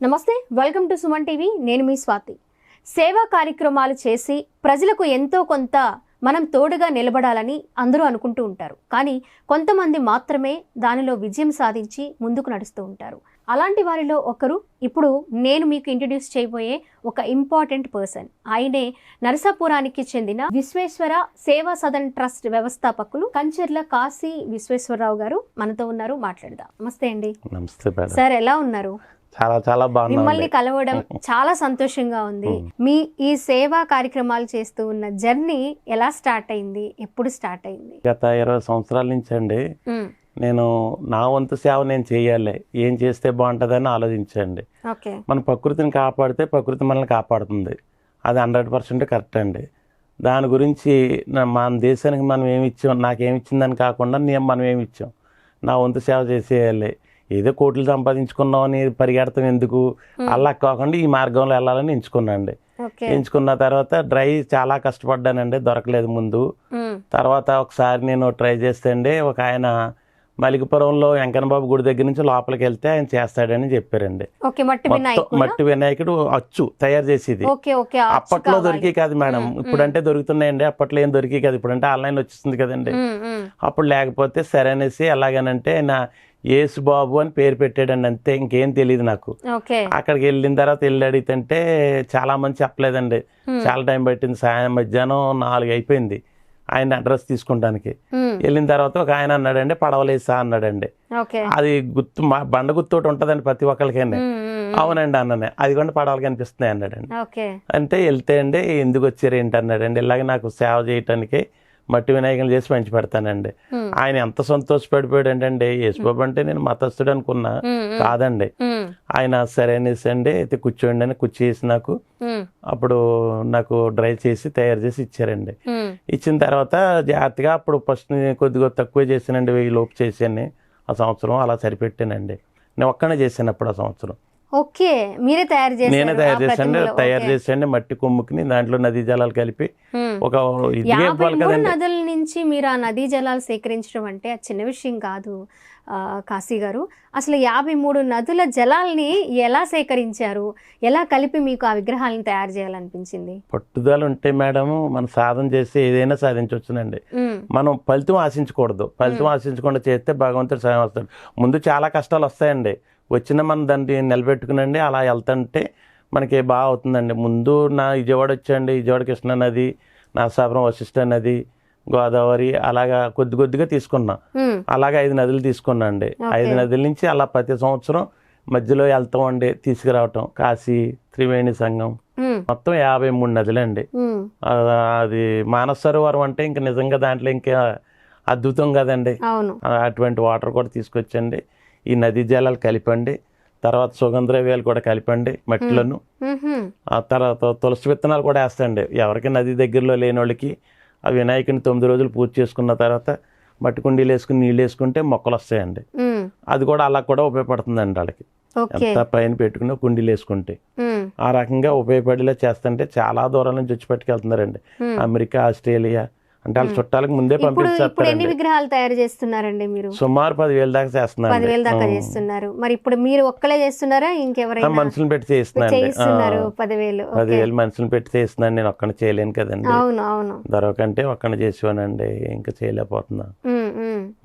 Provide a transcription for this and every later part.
నమస్తే, welcome to Suman TV. నేను మీ స్వాతి. సేవా కార్యక్రమాలు చేసి ప్రజలకు ఎంతో కొంత మనం తోడుగా నిలబడాలని అందరూ అనుకుంటూ ఉంటారు. కానీ కొంతమంది మాత్రమే దానిలో విజయం సాధించి ముందుకు నడుస్తూ ఉంటారు. అలాంటి వారిలో ఒకరు ఇప్పుడు నేను మీకు ఇంట్రడ్యూస్ చేయబోయే ఒక ఇంపార్టెంట్ పర్సన్. ఆయనే నరసాపురానికి చెందిన విశ్వేశ్వర సేవా సదన్ ట్రస్ట్ వ్యవస్థాపకులు కంచర్ల కాశీ విశ్వేశ్వరరావు గారు మనతో ఉన్నారు. మాట్లాడదాం. నమస్తే అండి. నమస్తే సార్, ఎలా ఉన్నారు? చాలా చాలా బాగుంది. మిమ్మల్ని కలవడం చాలా సంతోషంగా ఉంది. మీ ఈ సేవా కార్యక్రమాలు చేస్తూ ఉన్న జర్నీ ఎలా స్టార్ట్ అయింది? ఎప్పుడు స్టార్ట్ అయింది? గత 20 సంవత్సరాల నుంచి అండి నేను నా వంతు సేవ నేను చేయాలి, ఏం చేస్తే బాగుంటుందని ఆలోచించండి. మన ప్రకృతిని కాపాడితే ప్రకృతి మనల్ని కాపాడుతుంది. అది 100% కరెక్ట్ అండి. దాని గురించి మన దేశానికి మనం ఏమి ఇచ్చాం, నాకేమి ఇచ్చిందని కాకుండా మనం ఏమి ఇచ్చాం, నా వంతు సేవ చేసేయాలి. ఏదో కోట్లు సంపాదించుకున్నామని పరిగెడతాం ఎందుకు, అలా కాకుండా ఈ మార్గంలో వెళ్ళాలని ఎంచుకున్నాండి. ఎంచుకున్న తర్వాత చాలా కష్టపడ్డానండి, దొరకలేదు ముందు. తర్వాత ఒకసారి నేను ట్రై చేస్తే అండి, ఒక ఆయన మలికిపురంలో వెంకన్నబాబు గుడి దగ్గర నుంచి లోపలికి వెళ్తే ఆయన చేస్తాడని చెప్పారండి. మట్టి వినాయకుడు అచ్చు తయారు చేసేది. అప్పట్లో దొరికి కాదు మేడం, ఇప్పుడంటే దొరుకుతున్నాయండి. అప్పట్లో ఏం దొరికి కాదు, ఇప్పుడంటే ఆన్లైన్ వచ్చేస్తుంది కదండి. అప్పుడు లేకపోతే సరే అనేసి ఎలాగనంటే నా యేసు బాబు అని పేరు పెట్టాడండి, అంతే. ఇంకేం తెలియదు నాకు. అక్కడికి వెళ్ళిన తర్వాత వెళ్ళి అడిగితే చాలా మంది చెప్పలేదండి. చాలా టైం పట్టింది. మధ్యాహ్నం 4 అయిపోయింది ఆయన అడ్రస్ తీసుకుంటానికి. వెళ్ళిన తర్వాత ఒక ఆయన అన్నాడండి, పడవలేసా అన్నాడండి. అది గుర్తు బండ గుర్తు ఉంటదండి ప్రతి ఒక్కరికైనా. అవునండి అన్ననే, అది కూడా పడవలు కనిపిస్తున్నాయి అన్నాడండి. అంటే వెళ్తే అండి, ఎందుకు వచ్చారు ఏంటి అన్నాడండి. ఇలాగే నాకు సేవ చేయటానికి మట్టి వినాయకులు చేసి పంచి పెడతానండి. ఆయన ఎంత సంతోషపడిపోయాడు అంటే, యేసుబాబు అంటే నేను మతస్థుడు అనుకున్నా, కాదండి. ఆయన సరే అనేసి అండి, అయితే కూర్చోండి అని కూర్చేసి నాకు అప్పుడు నాకు డ్రై చేసి తయారు చేసి ఇచ్చారండి. ఇచ్చిన తర్వాత జాగ్రత్తగా అప్పుడు ఫస్ట్ కొద్దిగా తక్కువ చేశానండి, 1000 లోపు చేశాను ఆ సంవత్సరం. అలా సరిపెట్టానండి. నేను ఒక్కనే చేశాను అప్పుడు ఆ సంవత్సరం. నేనే తయారు చేసాను మట్టి కొమ్ముకి, దాంట్లో నదీ జలాలు కలిపి ఒక నదుల నుంచి మీరు ఆ నదీ జలాలు సేకరించడం అంటే అది చిన్న విషయం కాదు కాశీ గారు. అసలు 53 నదుల జలాల్ని ఎలా సేకరించారు? ఎలా కలిపి మీకు ఆ విగ్రహాలను తయారు చేయాలనిపించింది? పట్టుదల ఉంటే మేడం మనం సాధన చేస్తే ఏదైనా సాధించవచ్చునండి. మనం ఫలితం ఆశించకూడదు. ఫలితం ఆశించకుండా చేస్తే భగవంతుడు సాయం వస్తాడు. ముందు చాలా కష్టాలు వస్తాయండి, వచ్చిన మనం దాన్ని నిలబెట్టుకునండి అలా వెళ్తుంటే మనకి బాగా అవుతుందండి. ముందు నా విజయవాడ వచ్చండి, విజయవాడ కృష్ణా నది, నరసాపురం వశిష్ఠ నది, గోదావరి, అలాగా కొద్దిగా తీసుకున్నా. అలాగే 5 నదులు తీసుకున్నా అండి. 5 నదుల నుంచి అలా ప్రతి సంవత్సరం మధ్యలో వెళ్తాం అండి, తీసుకురావటం. కాశీ, త్రివేణి సంగం, మొత్తం 53 నదులండి. అది మానస సరోవరం అంటే ఇంకా నిజంగా దాంట్లో ఇంకా అద్భుతం కదండి. అటువంటి వాటర్ కూడా తీసుకొచ్చండి. ఈ నదీ జలాలు కలిపండి, తర్వాత సుగంధద్రవ్యాలు కూడా కలిపండి మట్టిలను. ఆ తర్వాత తులసి విత్తనాలు కూడా వేస్తండి. ఎవరికి నది దగ్గరలో లేని వాళ్ళకి ఆ వినాయకుని 9 రోజులు పూజ చేసుకున్న తర్వాత మట్టి కుండీలు వేసుకుని నీళ్ళు వేసుకుంటే మొక్కలు వస్తాయండి. అది కూడా అలా కూడా ఉపయోగపడుతుందండి వాళ్ళకి. ఎంత పైన పెట్టుకుని కుండీలు వేసుకుంటే ఆ రకంగా ఉపయోగపడేలా చేస్తుంటే చాలా దూరం నుంచి వచ్చి పట్టుకెళ్తున్నారండి. అమెరికా, ఆస్ట్రేలియా అంటే వాళ్ళ చుట్టాలకు ముందే పంపిస్తారు. ఎన్ని విగ్రహాలు తయారు చేస్తున్నారండి మీరు? సుమారు 10,000 దాకా చేస్తున్నారు. 10,000 దాకా చేస్తున్నారు. మరి ఇప్పుడు మీరు ఒక్కలే చేస్తున్నారా, ఇంకెవరైనా మనుషులు పెట్టి చేస్తున్నారు? 10,000 మనుషులు పెట్టి చేస్తున్నాను, నేను ఒక్కడిని చేయలేను కదండి. అవును. దొరకంటే ఒక్కడిని చేసేవానండి, ఇంకా చేయలేకపోతున్నా.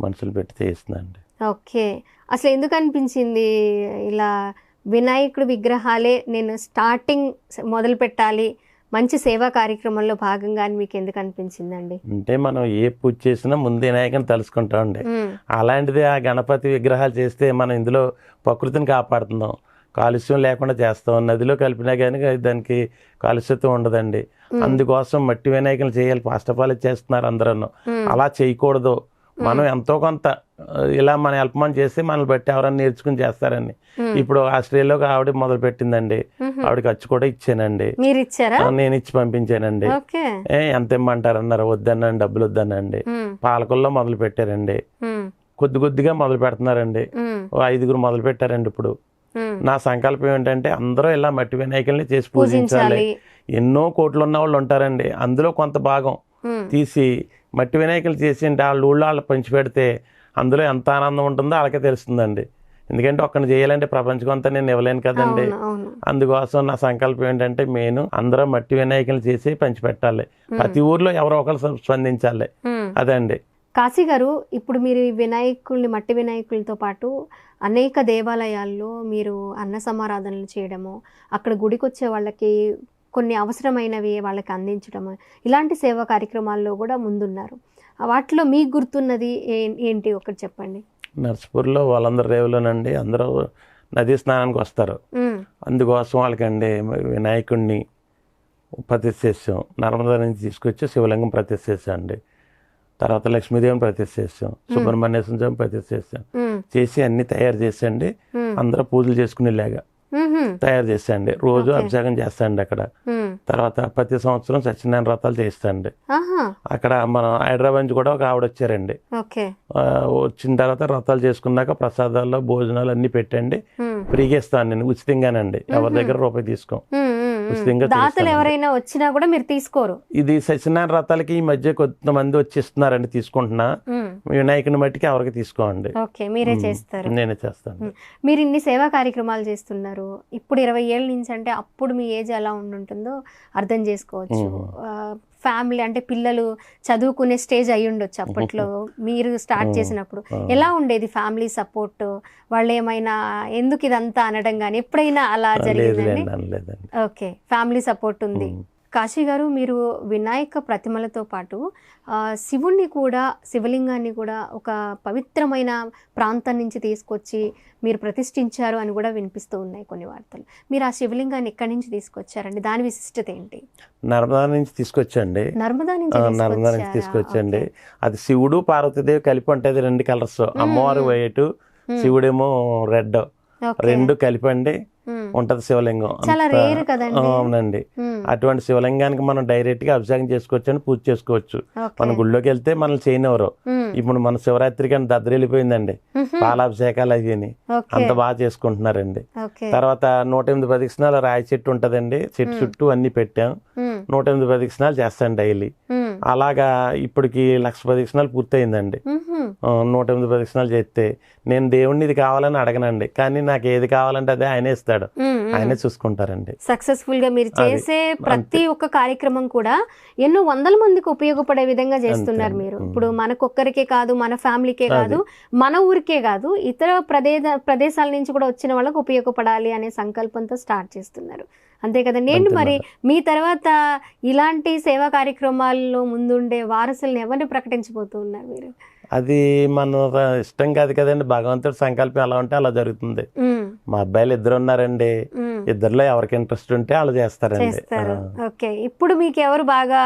మనుషులు పెట్టి చేస్తున్నాండి. అసలు ఎందుకు అనిపించింది ఇలా వినాయకుడు విగ్రహాలే నేను స్టార్టింగ్ మొదలు పెట్టాలి, మంచి సేవా కార్యక్రమంలో భాగంగా అని మీకు ఎందుకు అనిపించిందండి? అంటే మనం ఏ పూజ చేసినా ముందు వినాయకుని తలుసుకుంటామండి. అలాంటిది ఆ గణపతి విగ్రహాలు చేస్తే మనం ఇందులో ప్రకృతిని కాపాడుతున్నాం, కాలుష్యం లేకుండా చేస్తాం. నదిలో కలిపినా కానీ దానికి కాలుష్యత్వం ఉండదండి. అందుకోసం మట్టి వినాయకులు చేయాలి, ఫస్ట్ ఆఫ్ ఆల్ చేస్తున్నారు అందరూ. అలా చేయకూడదు. మనం ఎంతో కొంత ఇలా మన హెల్ప్ చేస్తే మనల్ని బట్టి ఎవరైనా నేర్చుకుని చేస్తారని. ఇప్పుడు ఆస్ట్రేలియాలో ఆవిడ మొదలు పెట్టిందండి, ఆవిడకి అచ్చు కూడా ఇచ్చానండి. నేను ఇచ్చి పంపించానండి. ఎంత ఇమ్మంటారు అన్నారు, వద్దన్నాను, డబ్బులు వద్దనండి. పాలకుల్లో మొదలు పెట్టారండి, కొద్దిగా మొదలు పెడుతున్నారండి. 5గురు మొదలు పెట్టారండి. ఇప్పుడు నా సంకల్పం ఏంటంటే అందరూ ఇలా మట్టి వినాయకుల్ని చేసి పూజించాలి. ఎన్నో కోట్లు ఉన్న వాళ్ళు ఉంటారండి, అందులో కొంత భాగం తీసి మట్టి వినాయకులు చేసి వాళ్ళ ఊళ్ళో వాళ్ళు పంచి పెడితే అందులో ఎంత ఆనందం ఉంటుందో వాళ్ళకే తెలుస్తుందండి. ఎందుకంటే ఒక్కడిని చేయాలంటే ప్రపంచం అంతా నేను ఇవ్వలేను కదండి. అందుకోసం నా సంకల్పం ఏంటంటే మెయిన్ అందరూ మట్టి వినాయకులు చేసి పంచిపెట్టాలి, ప్రతి ఊర్లో ఎవరో ఒకరు స్పందించాలి, అదండి. కాశీ గారు, ఇప్పుడు మీరు ఈ వినాయకుల్ని, మట్టి వినాయకులతో పాటు అనేక దేవాలయాల్లో మీరు అన్న సమారాధనలు చేయడము, అక్కడ గుడికి వచ్చే వాళ్ళకి కొన్ని అవసరమైనవి వాళ్ళకి అందించడము, ఇలాంటి సేవా కార్యక్రమాల్లో కూడా ముందున్నారు. వాటిలో మీకు గుర్తున్నది ఏంటి ఒకటి చెప్పండి. నర్సపూర్లో వాళ్ళందరూ రేవులోనండి అందరూ నదీ స్నానానికి వస్తారు. అందుకోసం వాళ్ళకండి వినాయకుడిని ప్రతిష్ఠ చేసాం. నర్మదా నుంచి తీసుకొచ్చి శివలింగం ప్రతిష్ఠ చేసాం అండి. తర్వాత లక్ష్మీదేవిని ప్రతిష్ఠ చేసాం, సుబ్రహ్మణ్యేశ్వర స్వామి ప్రతిష్ఠ చేసాం. చేసి అన్ని తయారు చేసండి, అందరూ పూజలు చేసుకునేలాగా తయారు చేస్తాండి. రోజు అభిషేకం చేస్తాండి అక్కడ. తర్వాత ప్రతి సంవత్సరం సత్యనారాయణ వ్రతాలు చేస్తాండి. అక్కడ మనం హైదరాబాద్ నుంచి కూడా ఒక ఆవిడ వచ్చారండి. వచ్చిన తర్వాత వ్రతాలు చేసుకున్నాక ప్రసాదాల్లో భోజనాలు అన్ని పెట్టండి, ఫ్రీగా ఇస్తాను నేను, ఉచితంగానండి. ఎవరి దగ్గర రూపాయి తీసుకోం, దాతలు ఎవరైనా వచ్చినా కూడా మీరు తీసుకోరు. ఇది సత్యనారాయణ వ్రతాలకి ఈ మధ్య కొంతమంది వచ్చిస్తున్నారండి, తీసుకుంటున్నా. వినాయకుని మట్టికి ఎవరికి తీసుకోండి. మీరే చేస్తారు? నేనే చేస్తాను. మీరు ఇన్ని సేవా కార్యక్రమాలు చేస్తున్నారు, ఇప్పుడు 20 ఏళ్ళ నుంచి అంటే అప్పుడు మీ ఏజ్ ఎలా ఉంటుందో అర్థం చేసుకోవచ్చు. ఫ్యామిలీ అంటే పిల్లలు చదువుకునే స్టేజ్ అయి ఉండొచ్చు అప్పట్లో మీరు స్టార్ట్ చేసినప్పుడు. ఎలా ఉండేది ఫ్యామిలీ సపోర్ట్? వాళ్ళు ఏమైనా ఎందుకు ఇదంతా అనడం కానీ ఎప్పుడైనా అలా జరిగిందండి? ఓకే, ఫ్యామిలీ సపోర్ట్ ఉంది. కాశీ గారు, మీరు వినాయక ప్రతిమలతో పాటు శివుణ్ణి కూడా, శివలింగాన్ని కూడా ఒక పవిత్రమైన ప్రాంతం నుంచి తీసుకొచ్చి మీరు ప్రతిష్ఠించారు అని కూడా వినిపిస్తూ ఉన్నాయి కొన్ని వార్తలు. మీరు ఆ శివలింగాన్ని ఎక్కడి నుంచి తీసుకొచ్చారండి? దాని విశిష్టత ఏంటి? నర్మదా నుంచి తీసుకొచ్చండి. నర్మదా నుంచి తీసుకొచ్చండి. అది శివుడు పార్వతీదేవి కలిపి ఉంటుంది, 2 కలర్స్. అమ్మవారు వైట్, శివుడేమో రెడ్, 2 కలిపండి ఉంటది శివలింగం. అవునండి. అటువంటి శివలింగానికి మనం డైరెక్ట్ గా అభిషేకం చేసుకోవచ్చు అని పూజ చేసుకోవచ్చు. మన గుళ్ళోకి వెళ్తే మనల్ని చేయనివ్వరు. ఇప్పుడు మన శివరాత్రికి అని దద్దరిల్లిపోయిందండి, పాలాభిషేకాలు అయ్యి అంత బాగా చేసుకుంటున్నారండి. తర్వాత 108 ప్రదక్షిణాలు రాయి చెట్టు ఉంటదండి, చెట్టు చుట్టూ అన్ని పెట్టాం. 108 ప్రదక్షిణాలు చేస్తాను డైలీ. అలాగా ఇప్పటికి 1,00,000 ప్రదక్షిణాలు పూర్తయిందండి. 108 ప్రదక్షిణాలు చేస్తే నేను దేవుణ్ణి ఇది కావాలని అడగనండి, కానీ నాకు ఏది కావాలంటే అదే ఆయనే ఇస్తాడు, ఆయనే చూసుకుంటారండి. సక్సెస్ఫుల్ గా మీరు చేసే ప్రతి ఒక్క కార్యక్రమం కూడా ఎన్నో వందల మందికి ఉపయోగపడే విధంగా చేస్తున్నారు మీరు. ఇప్పుడు మనకొక్కరికే కాదు, మన ఫ్యామిలీకే కాదు, మన ఊరికే కాదు, ఇతర ప్రదేశాల నుంచి కూడా వచ్చిన వాళ్ళకి ఉపయోగపడాలి అనే సంకల్పంతో స్టార్ట్ చేస్తున్నారు. అంతే కదండి. ఏంటి మరి మీ తర్వాత ఇలాంటి సేవా కార్యక్రమాల్లో ముందుండే వారసుల్ని ఎవరిని ప్రకటించబోతూ ఉన్నారు మీరు? అది మన ఇష్టం కాదు కదండి, భగవంతుడి సంకల్పం ఎలా ఉంటే అలా జరుగుతుంది. మా అబ్బాయిలు 2 ఉన్నారండి, 2లో ఎవరికి ఇంట్రెస్ట్ ఉంటే వాళ్ళు చేస్తారండి. ఓకే, ఇప్పుడు మీకు ఎవరు బాగా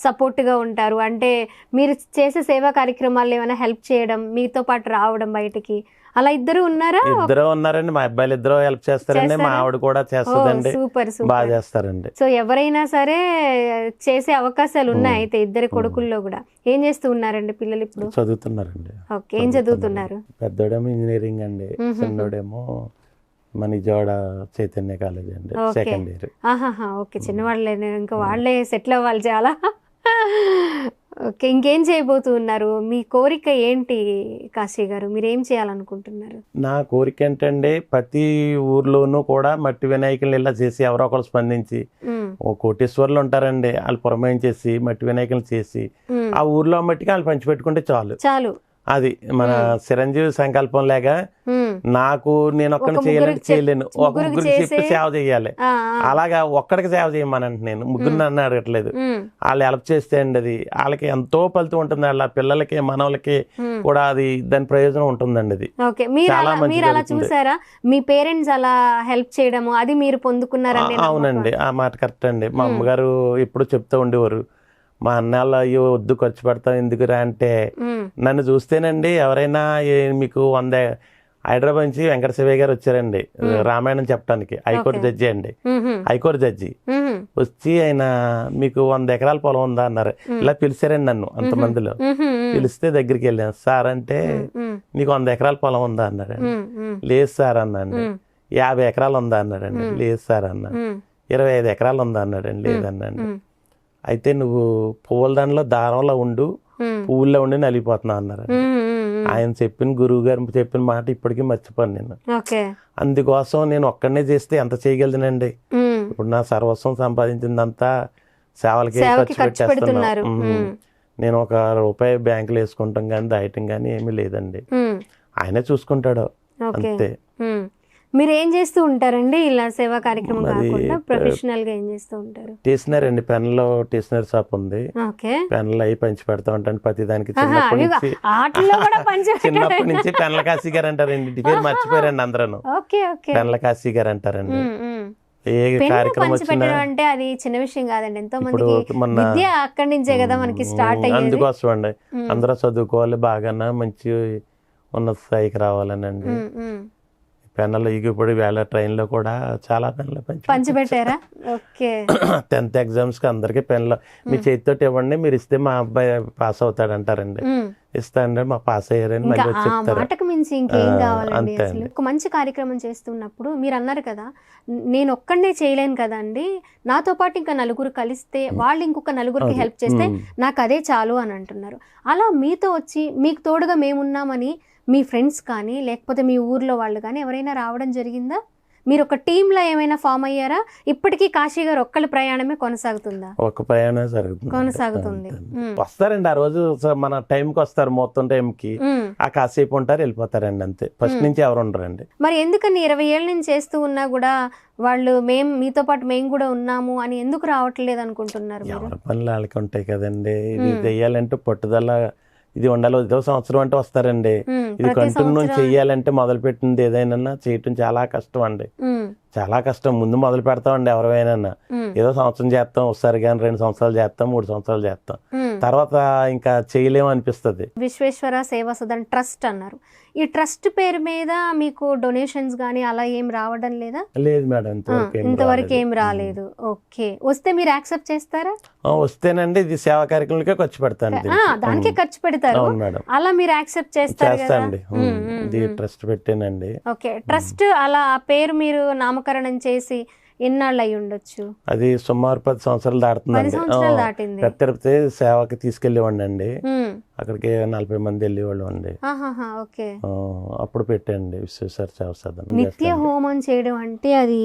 సపోర్ట్ గా ఉంటారు? అంటే మీరు చేసే సేవా కార్యక్రమాలు ఏమైనా హెల్ప్ చేయడం, మీతో పాటు రావడం బయటికి, అలా 2 ఉన్నారా? 2 ఉన్నారండి. మా అబ్బాయిలు 2 హెల్ప్ చేస్తారండి, మా ఆవిడ కూడా చేస్తుందండి. సూపర్, బాగా చేస్తారండి. సో ఎవరైనా సరే చేసే అవకాశాలు ఉన్నాయి. అయితే 2 కొడుకుల్లో కూడా ఏం చేస్తూ ఉన్నారండి పిల్లలు? ఇప్పుడు చదువుతున్నారండి. ఓకే, ఏం చదువుతున్నారు? పెద్దోడేమో ఇంజనీరింగ్ అండి, చిన్నోడేమో మన విజయవాడ చైతన్య కాలేజ్ అండి, సెకండ్ ఇయర్. ఓకే, చిన్నవాళ్ళే, ఇంకా వాళ్ళే సెటిల్ అవ్వాలి చాలా. ఓకే, ఇంకేం చేయబోతున్నారు? మీ కోరిక ఏంటి కాశీ గారు? మీరు ఏం చేయాలనుకుంటున్నారు? నా కోరిక ఏంటంటే ప్రతి ఊర్లోనూ కూడా మట్టి వినాయకులు ఇలా చేసి ఎవరో ఒకరు స్పందించి, ఓ కోటేశ్వర్లు ఉంటారండి, వాళ్ళు పురమాయించేసి మట్టి వినాయకులు చేసి ఆ ఊర్లో మట్టికి వాళ్ళు పంచిపెట్టుకుంటే చాలు. అది మన చిరంజీవి సంకల్పం లేక నాకు నేను ఒక్కడిని చేయలేను, ముగ్గురికి చెప్పి సేవ చేయాలి. అలాగా ఒక్కడికి సేవ చేయమనంటే నేను ముగ్గురు నన్ను అడగట్లేదు, వాళ్ళు హెల్ప్ చేస్తే అండి అది వాళ్ళకి ఎంతో ఫలితం ఉంటుంది. వాళ్ళ పిల్లలకి మనవలకి కూడా అది దాని ప్రయోజనం ఉంటుందండి. అది చాలా మంచి చూసారా, మీ పేరెంట్స్ అలా హెల్ప్ చేయడము అది మీరు పొందుకున్నారండి? అవునండి, ఆ మాట కరెక్ట్ అండి. మా అమ్మగారు ఎప్పుడు చెప్తూ ఉండేవారు, మా అన్నాళ్ళు అయ్యో వద్దు ఖర్చు పెడతాం ఎందుకురా అంటే, నన్ను చూస్తేనండి ఎవరైనా మీకు 100 హైదరాబాద్ నుంచి వెంకట శివయ్య గారు వచ్చారండి రామాయణం చెప్పడానికి, హైకోర్టు జడ్జి అండి, హైకోర్టు జడ్జి వచ్చి ఆయన మీకు 100 ఎకరాల పొలం ఉందా అన్నారు. ఇలా పిలిచారండి నన్ను అంతమందిలో. పిలిస్తే దగ్గరికి వెళ్ళాను, సార్ అంటే నీకు 100 ఎకరాల పొలం ఉందా అన్నారండి. లేదు సార్ అన్నాండి. 50 ఎకరాలు ఉందా అన్నారండి. లేదు సార్ అన్నా. 25 ఎకరాలు ఉందా అన్నాడండి. లేదన్నాండి. అయితే నువ్వు పువ్వుల దానిలో దారంలో ఉండు, పువ్వుల్లో ఉండి నలిగిపోతున్నావు అన్నారు. ఆయన చెప్పిన గురువు గారు చెప్పిన మాట ఇప్పటికీ మర్చిపోను నేను. అందుకోసం నేను ఒక్కడనే చేస్తే ఎంత చేయగలదునండి. ఇప్పుడు నా సర్వస్వం సంపాదించిందంతా సేవలకి ఖర్చు పెట్టేస్తున్నాను. నేను ₹1 బ్యాంకులో వేసుకుంటాం కానీ దాయటం కానీ ఏమీ లేదండి. ఆయనే చూసుకుంటాడు అంతే. మీరు ఏం చేస్తూ ఉంటారండి ఇలా సేవా కార్యక్రమం కాకుండా ప్రొఫెషనల్ గా ఏం చేస్తూ ఉంటారు? స్టేషనరీ అండి, పెన్లో స్టేషనరీ షాప్ ఉంది. పెన్లు అవి పంచి పెడతా ఉంటాను ప్రతి దానికి. చిన్నప్పటి నుంచి పెన్ల కాశీ గారు అంటారండి, ఇంటి పేరు మర్చిపోయారండి అందరూ. పెన్ల కాశీ గారు అంటారండి. ఏ కార్యక్రమం వచ్చినా అంటే అది చిన్న విషయం కాదండి, ఎంతో మందికి విద్య అక్కడి నుంచే కదా మనకి స్టార్ట్ అయ్యేది. అందుకోసం అండి అందరూ చదువుకోవాలి, బాగా మంచి ఉన్నత స్థాయికి రావాలనండి. పెన్నులు ఇప్పుడు వేళ ట్రైన్లో కూడా చాలా పెన్నులు పంచిపెట్టారా? 10th ఎగ్జామ్స్కి అందరికీ పెన్నులు మీ చేతితో ఇవ్వండి, మీరు ఇస్తే మా అబ్బాయి పాస్ అవుతాడు అంటారండి. ఇస్తాండి మా పాస్ అయ్యారని మళ్ళీ చెప్తారు. మాటకు మించి ఇంకేం కావాలండి. అసలు ఒక మంచి కార్యక్రమం చేస్తున్నప్పుడు మీరు అన్నారు కదా, నేను ఒక్కడనే చేయలేను కదండి, నాతో పాటు ఇంకా నలుగురు కలిస్తే వాళ్ళు ఇంకొక నలుగురికి హెల్ప్ చేస్తే నాకు అదే చాలు అని అంటున్నారు. అలా మీతో వచ్చి మీకు తోడుగా మేమున్నామని మీ ఫ్రెండ్స్ కానీ లేకపోతే మీ ఊర్లో వాళ్ళు కానీ ఎవరైనా రావడం జరిగిందా? మీరు ఒక టీంలో ఏమైనా ఫామ్ అయ్యారా? ఇప్పటికీ కాశీ గారు ఒక్కళ్ళ ప్రయాణమే కొనసాగుతుందా? ఒక ప్రయాణం కొనసాగుతుంది. వస్తారండి ఆ రోజు మన టైంకి వస్తారు, మొత్తం టైంకి ఆ కాసేపు ఉంటారు వెళ్ళిపోతారండి అంతే. ఫస్ట్ నుంచి ఎవరు ఉండరండి. మరి ఎందుకని 20 ఏళ్ళ నుంచి చేస్తూ ఉన్నా కూడా వాళ్ళు మీతో పాటు మేము కూడా ఉన్నాము అని ఎందుకు రావట్లేదు అనుకుంటున్నారు? ఎవరి పనులు వాళ్ళకి ఉంటాయి కదండి. ఇది చెయ్యాలంటే పట్టుదల ఇది ఉండాలి. ఇదో సంవత్సరం అంటే వస్తారండి. ఇది కంటిన్యూ చెయ్యాలంటే మొదలు పెట్టింది ఏదైనా చేయటం చాలా కష్టం అండి, చాలా కష్టం. ముందు మొదలు పెడతామండి ఎవరైనా, ఏదో సంవత్సరం చేస్తాం ఒకసారి కానీ 2 సంవత్సరాలు చేస్తాం 3 సంవత్సరాలు చేస్తాం, తర్వాత ఇంకా చేయలేము అనిపిస్తుంది. విశ్వేశ్వర సేవా సదన్ ట్రస్ట్ అన్నారు, ఈ ట్రస్ట్ పేరు మీద మీకు డొనేషన్స్ గానీ అలా ఏం రావడం లేదా? లేదు మేడం, ఇంతవరకు ఏం రాలేదు. ఓకే, వస్తే మీరు యాక్సెప్ట్ చేస్తారా? వస్తేనండి ఇది సేవా కార్యక్రమాలకే ఖర్చు పెడతాను, దానికే ఖర్చు పెడతారు మేడం. అలా మీరు యాక్సెప్ట్ చేస్తారండి? ఇది ట్రస్ట్ పెట్టానండి. ఓకే, ట్రస్ట్ అలా ఆ పేరు మీరు నామకరణం చేసి ఎన్నాళ్ళు అయి ఉండొచ్చు? అది సుమారు 10 సంవత్సరాలు దాటుతుందండి. పెద్ద తిరుపతి సేవకి తీసుకెళ్ళేవాడిని అండి, అక్కడికి 40 మంది వెళ్ళేవాళ్ళు అండి. అప్పుడు పెట్టండి విశ్వేశ్వర సేవా సదన్. నిత్య హోమం చేయడం అంటే అది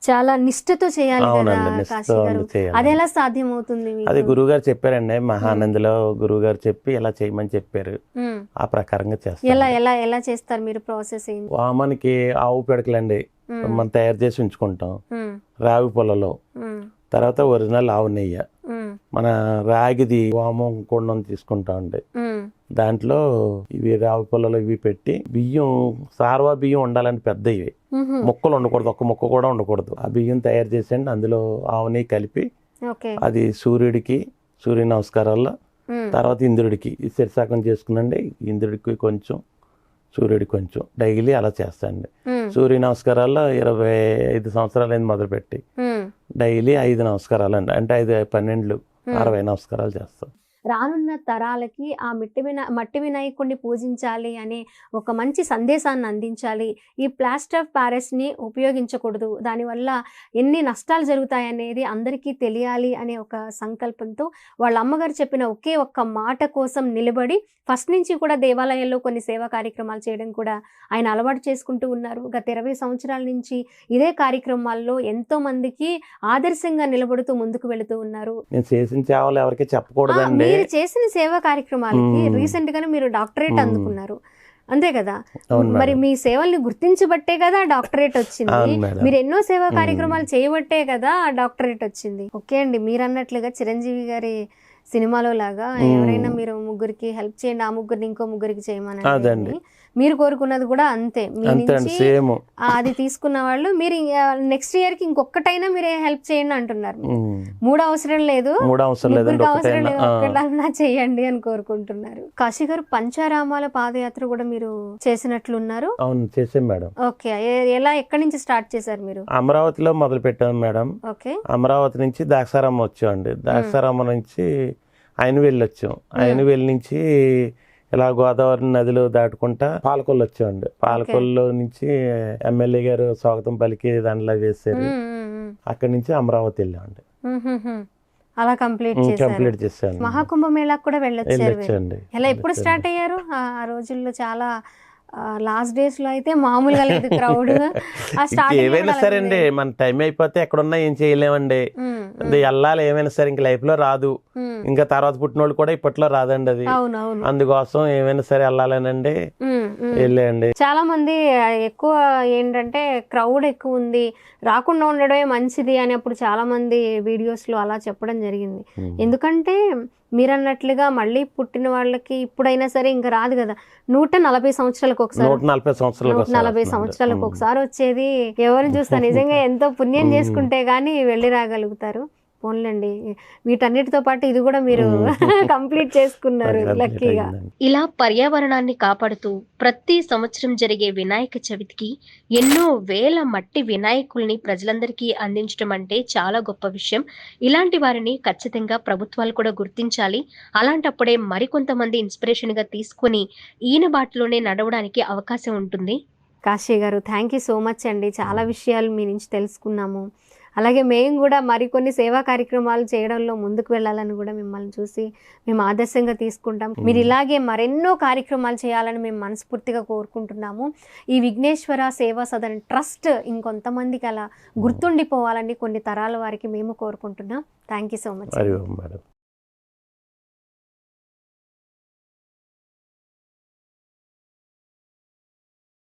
చాలా నిష్ఠతో చేయాలి కదా కాశీ గారు, అది ఎలా సాధ్యం అవుతుంది? అది గురువు గారు చెప్పారండి, మహానందిలో గురువు గారు చెప్పి ఎలా చేయమని చెప్పారు, ఆ ప్రకారంగా చేస్తారు. ఎలా చేస్తారు మీరు? ప్రాసెస్ ఏంటి? వామానికి ఆవు పిడకలండి మనం తయారు చేసి ఉంచుకుంటాం రావి పొలలో. తర్వాత ఒరిజినల్ ఆవు నెయ్యి, మన రాగిది వామం కుండం తీసుకుంటాం అండి. దాంట్లో ఇవి రావి పొలలో ఇవి పెట్టి బియ్యం, సార్వా బియ్యం ఉండాలంటే పెద్దవి, ముక్కలు ఉండకూడదు, ఒక్క ముక్క కూడా ఉండకూడదు. ఆ బియ్యం తయారు చేసేయండి, అందులో ఆవు నెయ్యి కలిపి అది సూర్యుడికి సూర్య నమస్కారాల్లో, తర్వాత ఇంద్రుడికి శిరసాకం చేసుకునండి, ఇంద్రుడికి కొంచెం సూర్యుడికి కొంచెం డైలీ అలా చేస్తాండి. సూర్య నమస్కారాల్లో 25 సంవత్సరాలు మొదలుపెట్టి డైలీ 5 నమస్కారాలు అండి, అంటే 5 12 60 నమస్కారాలు చేస్తాం. రానున్న తరాలకి ఆ మట్టి వినాయకుడిని పూజించాలి అనే ఒక మంచి సందేశాన్ని అందించాలి. ఈ ప్లాస్టర్ ఆఫ్ ప్యారిస్ని ఉపయోగించకూడదు, దానివల్ల ఎన్ని నష్టాలు జరుగుతాయనేది అందరికీ తెలియాలి అనే ఒక సంకల్పంతో వాళ్ళ అమ్మగారు చెప్పిన ఒకే ఒక్క మాట కోసం నిలబడి ఫస్ట్ నుంచి కూడా దేవాలయంలో కొన్ని సేవా కార్యక్రమాలు చేయడం కూడా ఆయన అలవాటు చేసుకుంటూ ఉన్నారు. గత 20 సంవత్సరాల నుంచి ఇదే కార్యక్రమాల్లో ఎంతో మందికి ఆదర్శంగా నిలబడుతూ ముందుకు వెళుతూ ఉన్నారు. నేను చేసిన సేవలు ఎవరికి చెప్పకూడదండి. మీరు చేసిన సేవా కార్యక్రమాలకి రీసెంట్ గానే మీరు డాక్టరేట్ అందుకున్నారు, అంతే కదా? మరి మీ సేవల్ని గుర్తించబట్టే కదా డాక్టరేట్ వచ్చింది. మీరు ఎన్నో సేవా కార్యక్రమాలు చేయబట్టే కదా డాక్టరేట్ వచ్చింది. ఓకే అండి, మీరు అన్నట్లుగా చిరంజీవి గారి సినిమాలో లాగా ఎవరైనా మీరు ముగ్గురికి హెల్ప్ చేయండి, ఆ ముగ్గురిని ఇంకో ముగ్గురికి చేయమని మీరు కోరుకున్నది కూడా అంతే. మీ నుంచి అది తీసుకున్న వాళ్ళు మీరు నెక్స్ట్ ఇయర్ కి ఇంకొకటైనా మీరే హెల్ప్ చేయండి అంటున్నారు. 3 అవసరం లేదు, అవసరం లేదు, ఒక్కటన్నా చేయండి అని కోరుకుంటున్నారు. కాశీ గారు పంచారామాల పాదయాత్ర కూడా మీరు చేసినట్లున్నారు. అవును, చేసాం మేడం. ఓకే, ఎక్కడి నుంచి స్టార్ట్ చేశారు మీరు? అమరావతిలో మొదలు పెట్టాం మేడం. ఓకే, అమరావతి నుంచి ద్రాక్షారామం వచ్చామండి, ద్రాక్షారామం నుంచి ఆయనవేలు వచ్చాం, ఆయనవేలు నుంచి ఇలా గోదావరి నదిలో దాటుకుంటా పాలకొల్లు వచ్చామండి. పాలకొల్లు నుంచి ఎమ్మెల్యే గారు స్వాగతం పలికి దాంట్లో వేసారు, అక్కడి నుంచి అమరావతి వెళ్ళామండి. అలా కంప్లీట్ చేశారు. కంప్లీట్ చేశాను. మహాకుంభమేళాకు కూడా వెళ్ళొచ్చారు. వెళ్ళొచ్చండి. ఎలా ఎప్పుడు స్టార్ట్ అయ్యారు? ఆ రోజుల్లో చాలా లాస్ట్ డేస్ లో అయితే మామూలుగా లేదు క్రౌడ్. ఏమైనా సరే అండి, మన టైం అయిపోతే ఎక్కడున్నా ఏం చేయలేమండి. అది వెళ్ళాలి ఏమైనా సరే, ఇంక లైఫ్ లో రాదు. ఇంకా తర్వాత పుట్టినోళ్ళు కూడా ఇప్పట్లో రాదండి అది. అందుకోసం ఏమైనా సరే వెళ్ళాలనండి వెళ్ళండి. చాలా మంది ఎక్కువ ఏంటంటే క్రౌడ్ ఎక్కువ ఉంది, రాకుండా ఉండడమే మంచిది అని అప్పుడు చాలా మంది వీడియోస్ లో అలా చెప్పడం జరిగింది. ఎందుకంటే మీరు అన్నట్లుగా మళ్ళీ పుట్టిన వాళ్ళకి ఇప్పుడైనా సరే ఇంకా రాదు కదా, 140 సంవత్సరాలకు ఒకసారి, 140 సంవత్సరాలకు ఒకసారి వచ్చేది. ఎవరిని చూస్తా నిజంగా ఎంతో పుణ్యం చేసుకుంటే గానీ వెళ్ళి రాగలుగుతారు. పోన్లండి, వీటన్నిటితో పాటు ఇది కూడా మీరు కంప్లీట్ చేసుకున్నారు లక్కీగా. ఇలా పర్యావరణాన్ని కాపాడుతూ ప్రతి సంవత్సరం జరిగే వినాయక చవితికి ఎన్నో వేల మట్టి వినాయకుల్ని ప్రజలందరికీ అందించడం అంటే చాలా గొప్ప విషయం. ఇలాంటి వారిని ఖచ్చితంగా ప్రభుత్వాలు కూడా గుర్తించాలి. అలాంటప్పుడే మరికొంతమంది ఇన్స్పిరేషన్ గా తీసుకుని ఈయన బాటలోనే నడవడానికి అవకాశం ఉంటుంది. కాశీ గారు, థ్యాంక్ యూ సో మచ్ అండి. చాలా విషయాలు మీ నుంచి తెలుసుకున్నాము. అలాగే మేము కూడా మరికొన్ని సేవా కార్యక్రమాలు చేయడంలో ముందుకు వెళ్ళాలని కూడా మిమ్మల్ని చూసి మేము ఆదర్శంగా తీసుకుంటాం. మీరు ఇలాగే మరెన్నో కార్యక్రమాలు చేయాలని మేము మనస్ఫూర్తిగా కోరుకుంటున్నాము. ఈ విఘ్నేశ్వర సేవా సదన్ ట్రస్ట్ ఇంకొంతమందికి అలా గుర్తుండిపోవాలని కొన్ని తరాల వారికి మేము కోరుకుంటున్నాం. Thank you so much.